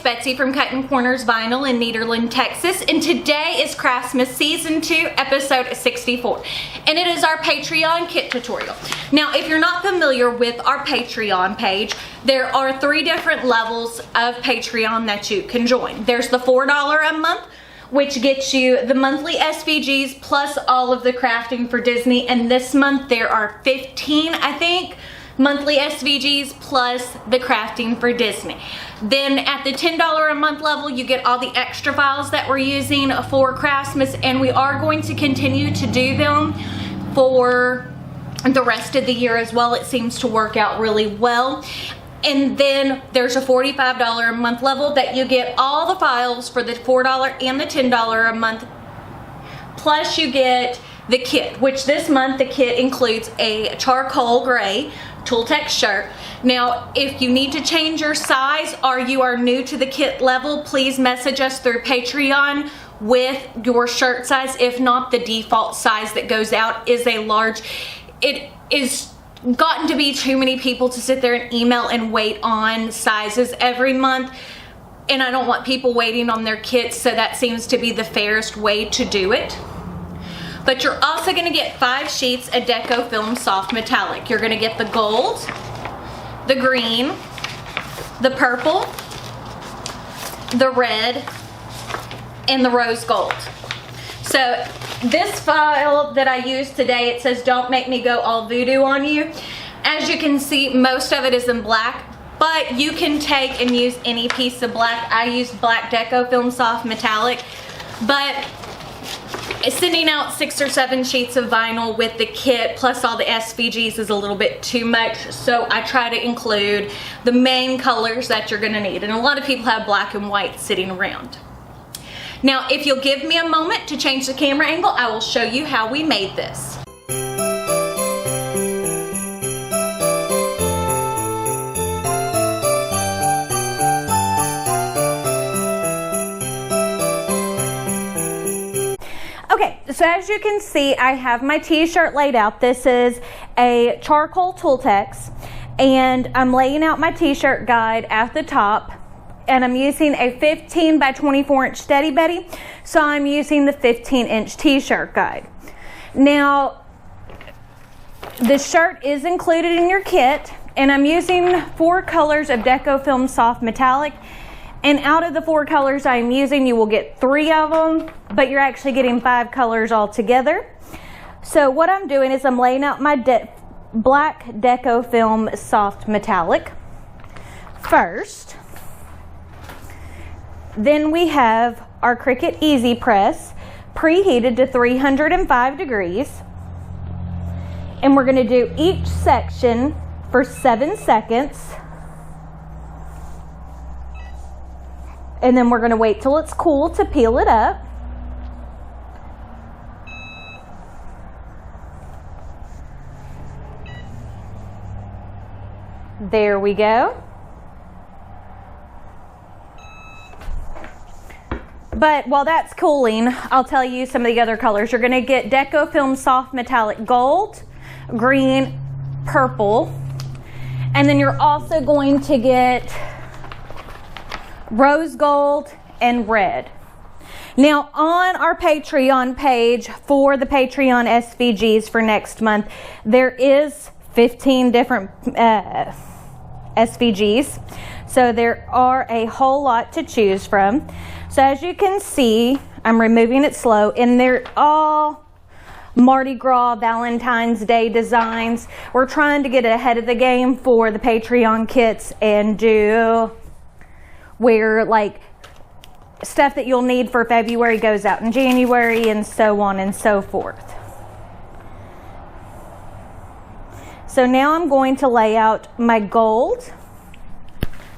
Betsy from Cuttin Corners Vinyl in Nederland, Texas, and today is Craftmas Season 2, Episode 64, and it is our Patreon kit tutorial. Now, if you're not familiar with our Patreon page, there are 3 different levels of Patreon that you can join. There's the $4 a month, which gets you the monthly SVGs plus all of the crafting for Disney, and this month there are 15, I think, monthly SVGs plus the crafting for Disney. Then at the $10 a month level, you get all the extra files that we're using for Craftmas, and we are going to continue to do them for the rest of the year as well. It seems to work out really well. And then there's a $45 a month level that you get all the files for the $4 and the $10 a month, plus you get the kit, which this month the kit includes a charcoal gray Tooltex shirt. Now, if you need to change your size or you are new to the kit level, please message us through Patreon with your shirt size. If not, the default size that goes out is a large. It is gotten to be too many people to sit there and email and wait on sizes every month, and I don't want people waiting on their kits, so that seems to be the fairest way to do it. But you're also going to get 5 sheets of Deco Film Soft Metallic. You're going to get the gold, the green, the purple, the red, and the rose gold. So this file that I used today, it says "Don't make me go all voodoo on you." As you can see, most of it is in black, but you can take and use any piece of black. I used black Deco Film Soft Metallic, but sending out 6 or 7 sheets of vinyl with the kit plus all the SVGs is a little bit too much, so I try to include the main colors that you're going to need, and a lot of people have black and white sitting around. Now, if you'll give me a moment to change the camera angle, I will show you how we made this. Okay, so as you can see, I have my t-shirt laid out. This is a charcoal Tooltex, and I'm laying out my t-shirt guide at the top, and I'm using a 15 by 24 inch Steady Betty, so I'm using the 15-inch t-shirt guide. Now, the shirt is included in your kit, and I'm using 4 colors of Deco Film Soft Metallic. And out of the 4 colors I'm using, you will get 3 of them, but you're actually getting 5 colors altogether. So what I'm doing is I'm laying out my black Deco Film Soft Metallic first. Then we have our Cricut Easy Press preheated to 305 degrees. And we're going to do each section for 7 seconds. And then we're going to wait till it's cool to peel it up. There we go. But while that's cooling, I'll tell you some of the other colors. You're going to get Deco Film Soft Metallic Gold, Green, Purple, and then you're also going to get Rose Gold and Red. Now, on our Patreon page for the Patreon SVGs for next month, there is 15 different SVGs. So there are a whole lot to choose from. So as you can see, I'm removing it slow, and they're all Mardi Gras, Valentine's Day designs. We're trying to get ahead of the game for the Patreon kits and do where like stuff that you'll need for February goes out in January, and so on and so forth. So now I'm going to lay out my gold.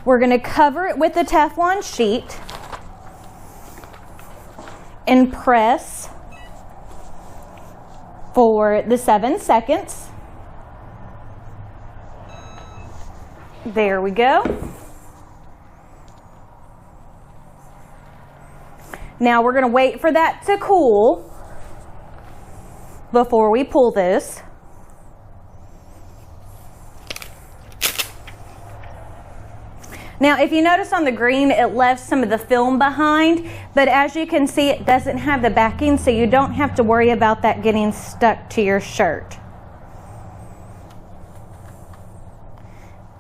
We're going to cover it with a Teflon sheet and press for the 7 seconds. There we go. Now we're going to wait for that to cool before we pull this. Now, if you notice on the green, it left some of the film behind, but as you can see, it doesn't have the backing, so you don't have to worry about that getting stuck to your shirt.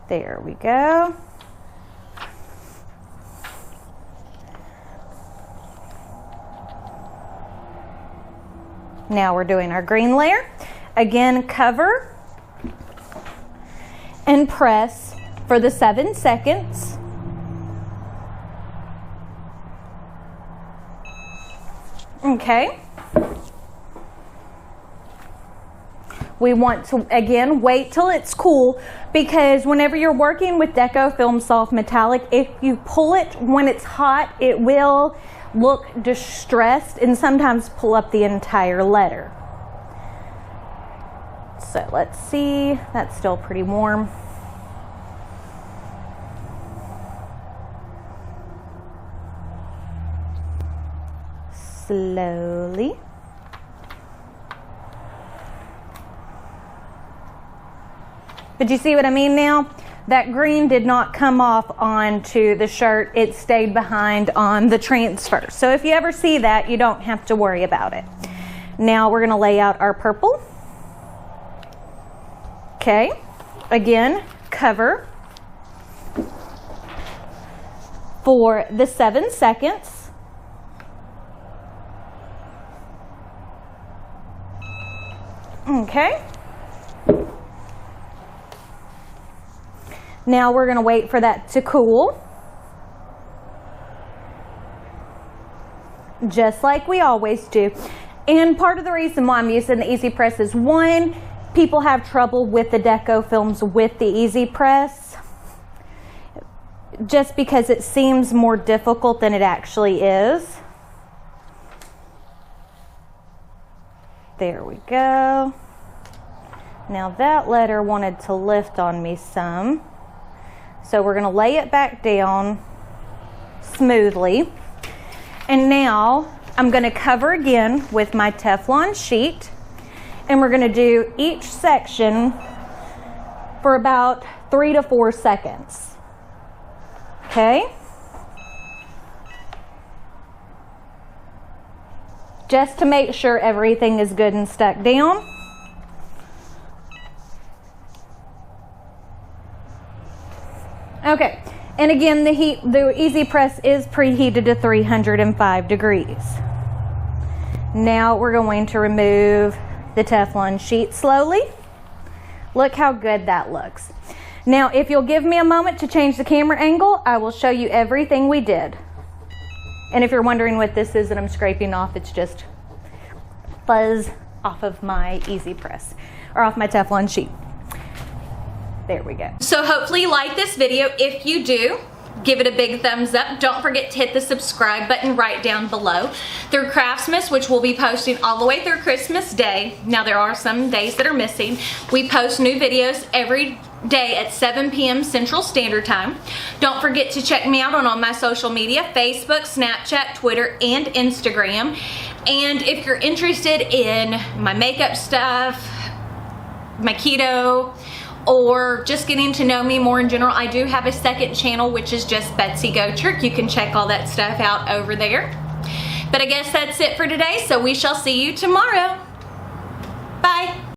There we go. Now we're doing our green layer. Again, cover and press for the 7 seconds. Okay. We want to, again, wait till it's cool, because whenever you're working with Deco Film Soft Metallic, if you pull it when it's hot, it will look distressed and sometimes pull up the entire letter. So let's see, that's still pretty warm. Slowly. But you see what I mean now? That green did not come off onto the shirt. It stayed behind on the transfer. So if you ever see that, you don't have to worry about it. Now we're gonna lay out our purple. Okay, again, cover for the 7 seconds. Okay. Now we're going to wait for that to cool. Just like we always do. And part of the reason why I'm using the Easy Press is, one, people have trouble with the Deco films with the Easy Press, just because it seems more difficult than it actually is. There we go. Now that letter wanted to lift on me some, so we're going to lay it back down smoothly. And now I'm going to cover again with my Teflon sheet, and we're going to do each section for about 3 to 4 seconds. Okay? Just to make sure everything is good and stuck down. Okay, and again, the Easy Press is preheated to 305 degrees. Now we're going to remove the Teflon sheet slowly. Look how good that looks. Now, if you'll give me a moment to change the camera angle, I will show you everything we did. And if you're wondering what this is that I'm scraping off, it's just fuzz off of my Easy Press, or off my Teflon sheet. There we go. So hopefully you like this video. If you do, give it a big thumbs up. Don't forget to hit the subscribe button right down below. Through Craftmas, which we'll be posting all the way through Christmas Day. Now there are some days that are missing. We post new videos every day at 7 p.m. Central Standard Time. Don't forget to check me out on all my social media, Facebook, Snapchat, Twitter, and Instagram. And if you're interested in my makeup stuff, my keto, or just getting to know me more in general, I do have a second channel, which is just Betsy Go Trick. You can check all that stuff out over there. But I guess that's it for today, so we shall see you tomorrow. Bye.